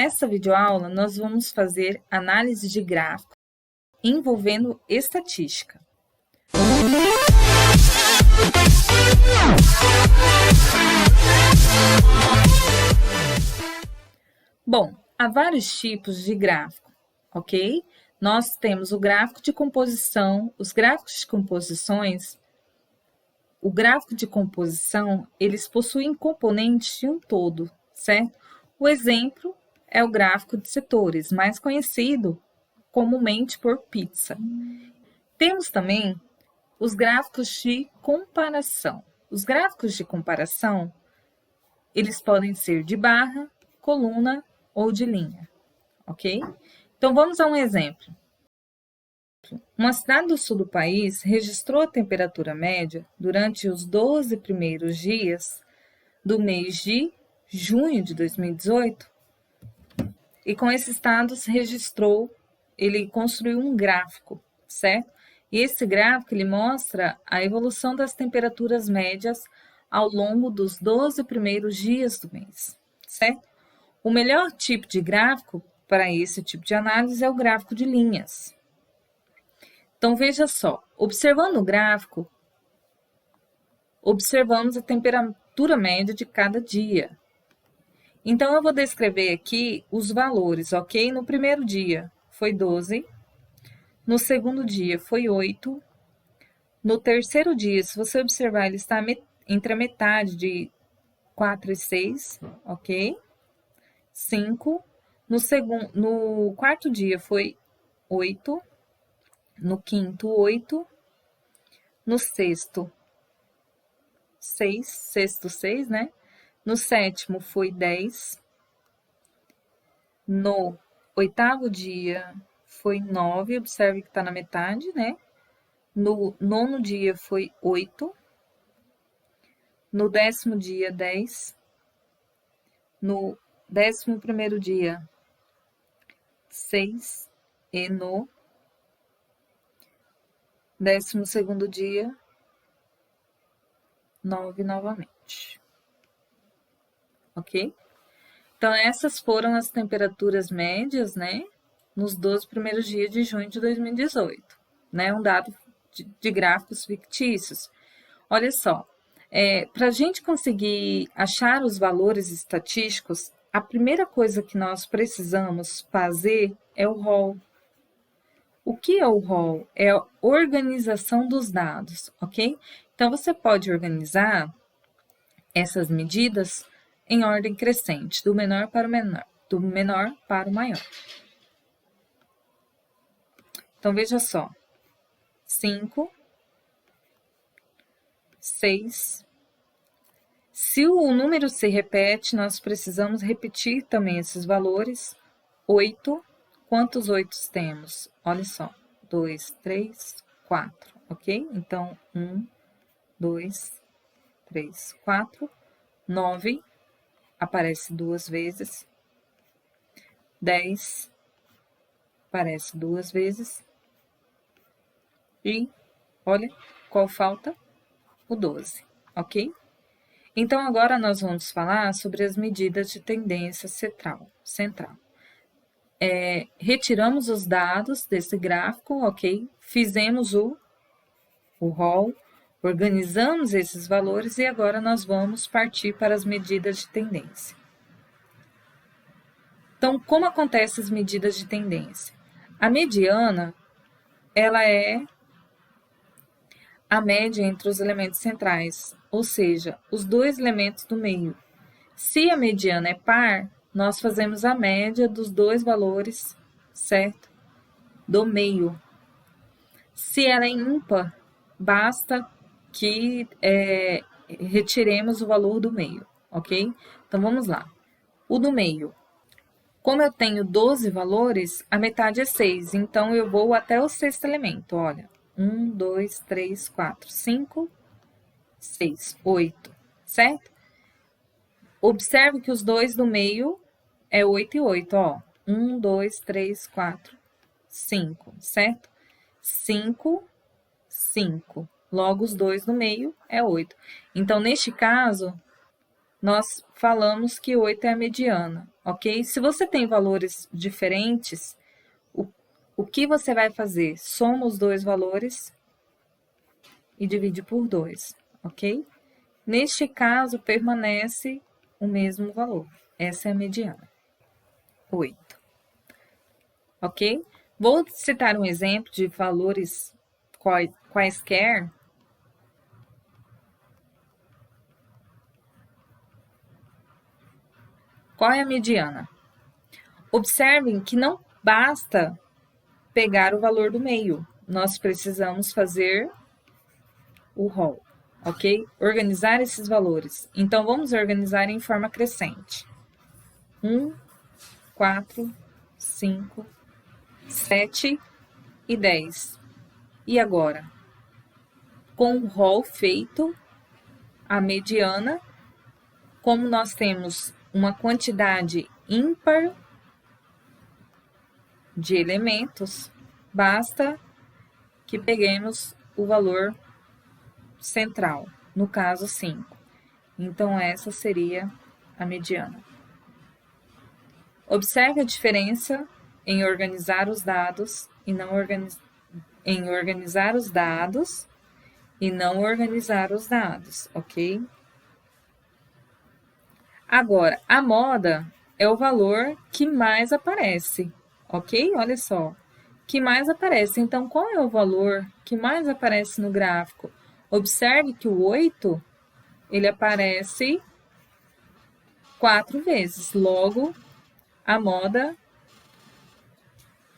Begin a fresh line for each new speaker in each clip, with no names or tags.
Nessa videoaula, nós vamos fazer análise de gráfico envolvendo estatística. Bom, há vários tipos de gráfico, ok? Nós temos o gráfico de composição, os gráficos de composições. O gráfico de composição, eles possuem componentes de um todo, certo? O exemplo é o gráfico de setores, mais conhecido comumente por pizza. Temos também os gráficos de comparação. Os gráficos de comparação, eles podem ser de barra, coluna ou de linha, ok? Então, vamos a um exemplo. Uma cidade do sul do país registrou a temperatura média durante os 12 primeiros dias do mês de junho de 2018, e com esses dados ele construiu um gráfico, certo? E esse gráfico ele mostra a evolução das temperaturas médias ao longo dos 12 primeiros dias do mês, certo? O melhor tipo de gráfico para esse tipo de análise é o gráfico de linhas. Então, veja só, observando o gráfico, observamos a temperatura média de cada dia. Então, eu vou descrever aqui os valores, ok? No primeiro dia foi 12, no segundo dia foi 8, no terceiro dia, se você observar, ele está entre a metade de 4 e 6, ok? 5, no quarto dia foi 8, no quinto 8, no sexto 6, né? No sétimo foi 10, no oitavo dia foi 9, observe que está na metade, né? No nono dia foi 8, no 10º dia 10, no 11º dia 6 e no 12º dia 9 novamente. Ok? Então, essas foram as temperaturas médias, né? Nos 12 primeiros dias de junho de 2018, né? Um dado de gráficos fictícios. Olha só, para a gente conseguir achar os valores estatísticos, a primeira coisa que nós precisamos fazer é o rol. O que é o rol? É a organização dos dados, ok? Então, você pode organizar essas medidas em ordem crescente, do menor para o menor, do menor para o maior. Então, veja só. 5, 6. Se o número se repete, nós precisamos repetir também esses valores. 8. Quantos 8 temos? Olha só. 2, 3, 4, ok? Então, 1, 2, 3, 4. 9 aparece 2 vezes. 10 aparece 2 vezes. E, olha, qual falta? O 12, ok? Então, agora nós vamos falar sobre as medidas de tendência central. Retiramos os dados desse gráfico, ok? Fizemos o rol, organizamos esses valores e agora nós vamos partir para as medidas de tendência. Então, como acontecem as medidas de tendência? A mediana, ela é a média entre os elementos centrais, ou seja, os dois elementos do meio. Se a mediana é par, nós fazemos a média dos dois valores, certo? Do meio. Se ela é ímpar, basta que retiremos o valor do meio, ok? Então, vamos lá. O do meio. Como eu tenho 12 valores, a metade é 6, então eu vou até o sexto elemento, olha. 1, 2, 3, 4, 5, 6, 8, certo? Observe que os dois do meio é 8 e 8, ó. 1, 2, 3, 4, 5, certo? 5, 5. Logo, os dois do meio é 8. Então, neste caso, nós falamos que 8 é a mediana, ok? Se você tem valores diferentes, o que você vai fazer? Soma os dois valores e divide por 2, ok? Neste caso, permanece o mesmo valor. Essa é a mediana. 8. Ok? Vou citar um exemplo de valores quaisquer. Qual é a mediana? Observem que não basta pegar o valor do meio. Nós precisamos fazer o rol, ok? Organizar esses valores. Então, vamos organizar em forma crescente. 1, 4, 5, 7 e 10. E agora? Com o rol feito, a mediana, como nós temos uma quantidade ímpar de elementos, basta que peguemos o valor central, no caso 5. Então, essa seria a mediana. Observe a diferença em organizar os dados e não organizar os dados e não organizar os dados, ok? Agora, a moda é o valor que mais aparece, ok? Olha só, que mais aparece. Então, qual é o valor que mais aparece no gráfico? Observe que o 8, ele aparece 4 vezes. Logo, a moda,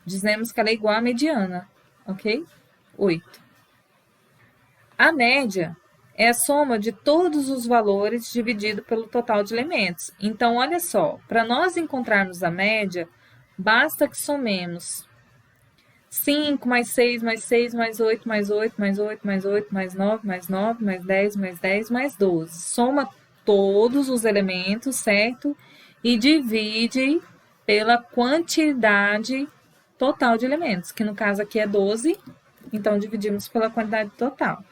dizemos que ela é igual à mediana, ok? 8. A média é a soma de todos os valores dividido pelo total de elementos. Então, olha só, para nós encontrarmos a média, basta que somemos 5 mais 6, mais 6, mais 8, mais 8, mais 8, mais 8, mais 9, mais 9, mais 10, mais 10, mais 12. Soma todos os elementos, certo? E divide pela quantidade total de elementos, que no caso aqui é 12, então dividimos pela quantidade total.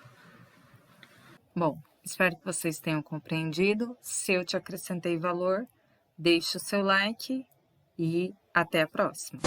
Bom, espero que vocês tenham compreendido. Se eu te acrescentei valor, deixe o seu like e até a próxima.